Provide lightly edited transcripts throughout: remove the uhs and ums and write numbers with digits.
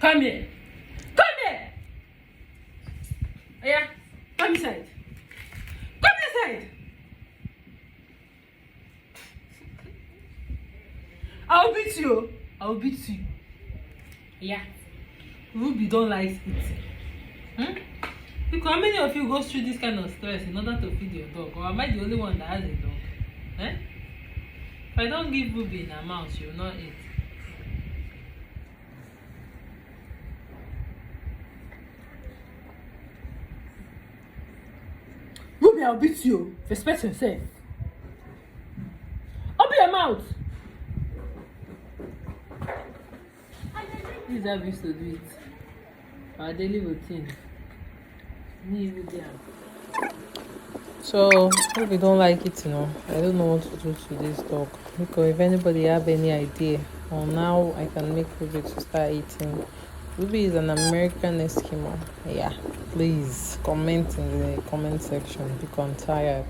Come here. Come here. Yeah. Come inside. Come inside. I'll beat you. I'll beat you. Yeah. Ruby don't like it. Because how many of you go through this kind of stress in order to feed your dog? Or am I the only one that has a dog? If I don't give Ruby in her mouth, she will not eat. Ruby, I'll beat you. Respect yourself. Open your mouth. This is how we used to do it. Our daily routine. So if we don't like it, I don't know what to do to this dog. Because if anybody have any idea on how I can make Ruby to start eating. Ruby is an American Eskimo. Yeah, please comment in the comment section because I'm tired.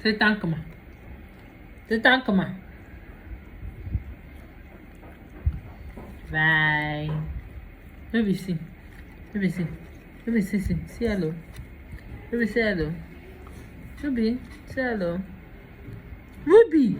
Say thank you, ma. Say thank you, ma. Bye. Ruby, see. Ruby, see. Ruby, see. Say hello. Ruby, say hello. Ruby, say hello. Ruby.